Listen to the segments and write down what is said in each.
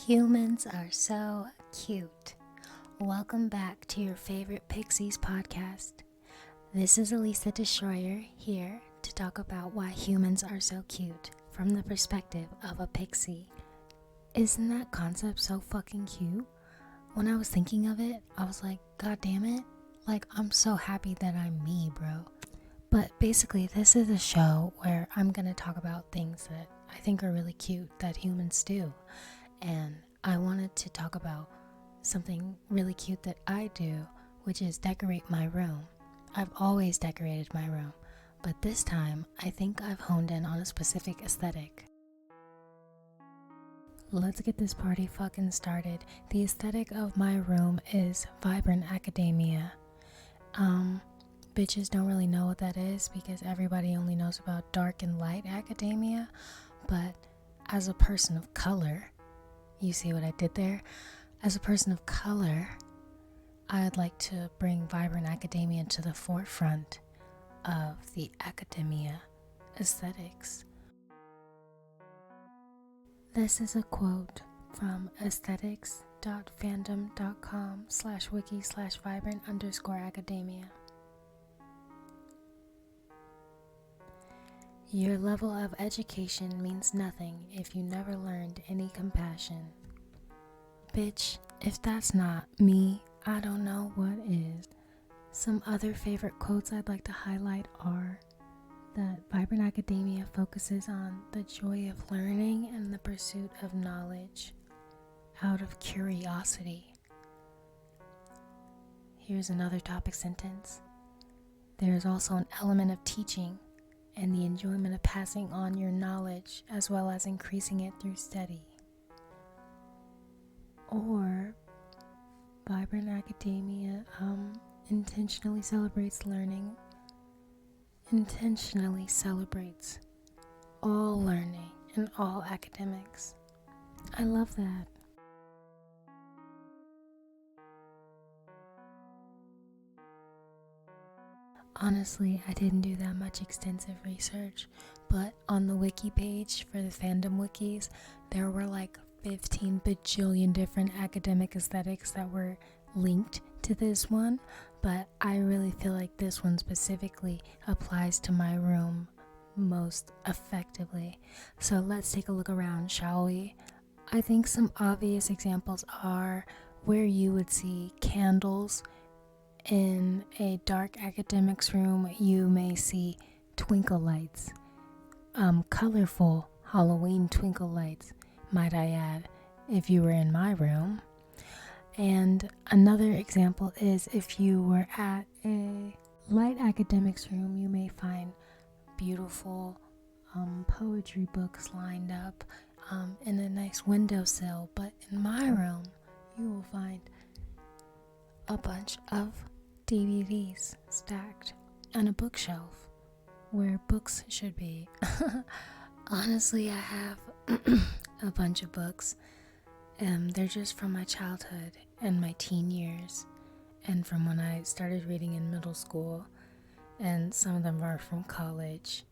Humans are so cute. Welcome back to your favorite Pixies podcast. This is Elise the Destroyer here to talk about why humans are so cute from the perspective of a pixie. Isn't that concept so fucking cute? When I was thinking of it, I was like, God damn it. Like, I'm so happy that I'm me, bro. But basically, this is a show where I'm gonna talk about things that I think are really cute that humans do. And I wanted to talk about something really cute that I do, which is decorate my room. I've always decorated my room, but this time I think I've honed in on a specific aesthetic. Let's get this party fucking started. The aesthetic of my room is vibrant academia. Bitches don't really know what that is because everybody only knows about dark and light academia, but as a person of color, you see what I did there? As a person of color, I'd like to bring vibrant academia to the forefront of the academia aesthetics. This is a quote from aesthetics.fandom.com/wiki/vibrant_academia. Your level of education means nothing if you never learned any compassion. Bitch, if that's not me, I don't know what is. Some other favorite quotes I'd like to highlight are that vibrant academia focuses on the joy of learning and the pursuit of knowledge out of curiosity. Here's another topic sentence. There is also an element of teaching and the enjoyment of passing on your knowledge as well as increasing it through study. Or vibrant academia intentionally celebrates learning, intentionally celebrates all learning and all academics. I love that. Honestly, I didn't do that much extensive research, but on the wiki page for the fandom wikis, there were like 15 bajillion different academic aesthetics that were linked to this one, but I really feel like this one specifically applies to my room most effectively. So let's take a look around, shall we? I think some obvious examples are where you would see candles. In a dark academics room, you may see twinkle lights, colorful Halloween twinkle lights, might I add, if you were in my room. And another example is if you were at a light academics room, you may find beautiful poetry books lined up in a nice windowsill. But in my room, you will find a bunch of DVDs stacked on a bookshelf where books should be. Honestly, I have a bunch of books. They're just from my childhood and my teen years and from when I started reading in middle school, and some of them are from college.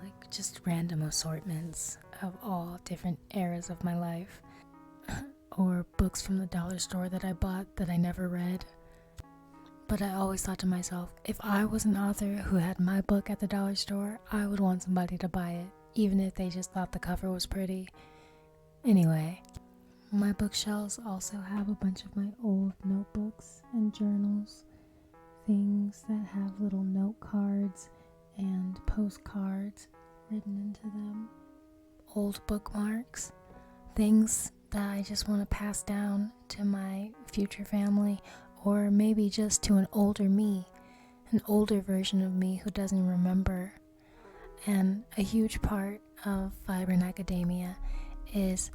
Like just random assortments of all different eras of my life. Or books from the dollar store that I bought that I never read. But I always thought to myself, if I was an author who had my book at the dollar store, I would want somebody to buy it, even if they just thought the cover was pretty. Anyway, my bookshelves also have a bunch of my old notebooks and journals, things that have little note cards and postcards written into them, old bookmarks, things that I just want to pass down to my future family, or maybe just to an older me, an older version of me who doesn't remember. And a huge part of vibrant academia is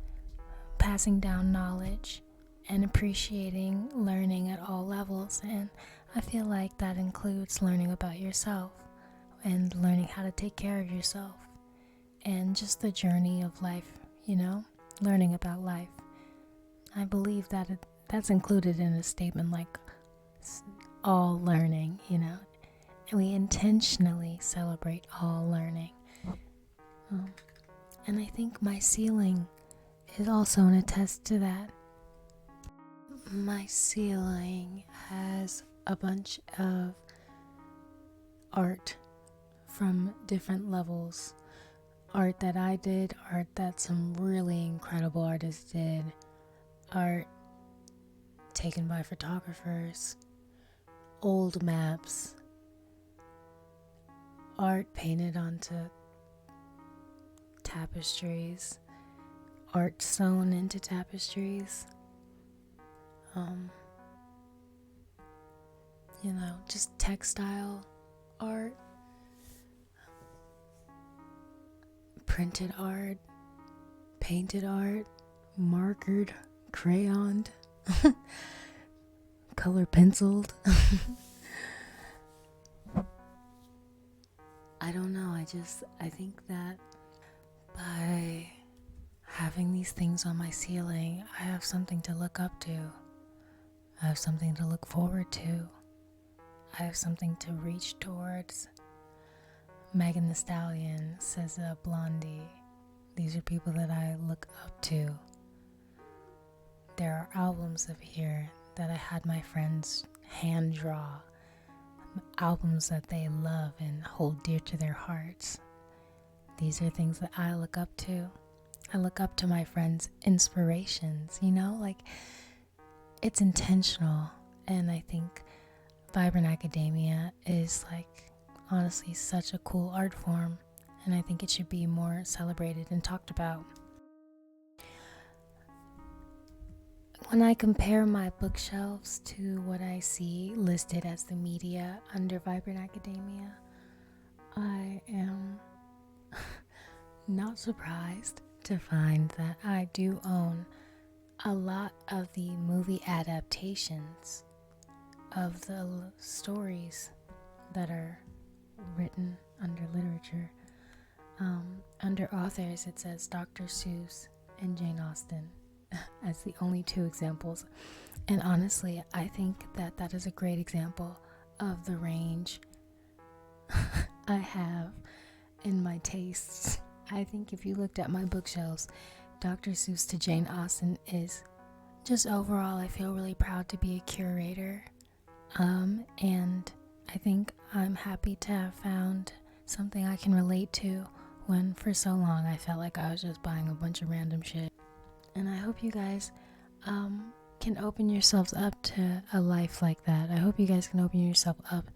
passing down knowledge and appreciating learning at all levels, and I feel like that includes learning about yourself and learning how to take care of yourself and just the journey of life, learning about life. I believe that that's included in a statement like all learning, and we intentionally celebrate all learning. And I think my ceiling is also an attest to that. My ceiling has a bunch of art from different levels. Art that I did, art that some really incredible artists did, art taken by photographers, old maps, art painted onto tapestries, art sewn into tapestries, just textile art, printed art, painted art, markered, crayoned, color penciled. I don't know, I think that by having these things on my ceiling, I have something to look up to. I have something to look forward to. I have something to reach towards. Megan Thee Stallion, SZA, Blondie. These are people that I look up to. There are albums of here that I had my friends hand draw. Albums that they love and hold dear to their hearts. These are things that I look up to. I look up to my friends' inspirations, it's intentional. And I think Vibrant Academia is honestly such a cool art form, and I think it should be more celebrated and talked about. When I compare my bookshelves to what I see listed as the media under Vibrant Academia, I am not surprised to find that I do own a lot of the movie adaptations of the stories that are written under literature. Under authors, it says Dr. Seuss and Jane Austen as the only two examples. And honestly, I think that that is a great example of the range I have in my tastes. I think if you looked at my bookshelves, Dr. Seuss to Jane Austen is just overall, I feel really proud to be a curator. And I think I'm happy to have found something I can relate to when for so long I felt like I was just buying a bunch of random shit. And I hope you guys can open yourselves up to a life like that. I hope you guys can open yourself up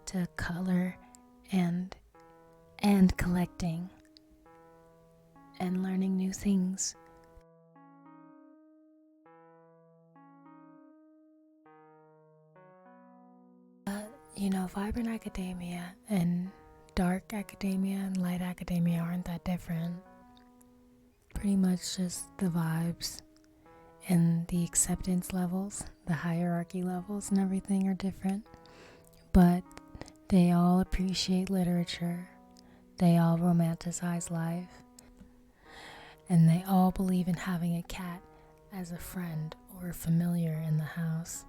to color and collecting and learning new things. Vibrant academia and dark academia and light academia aren't that different. Pretty much just the vibes and the acceptance levels, the hierarchy levels and everything are different. But they all appreciate literature. They all romanticize life. And they all believe in having a cat as a friend or familiar in the house.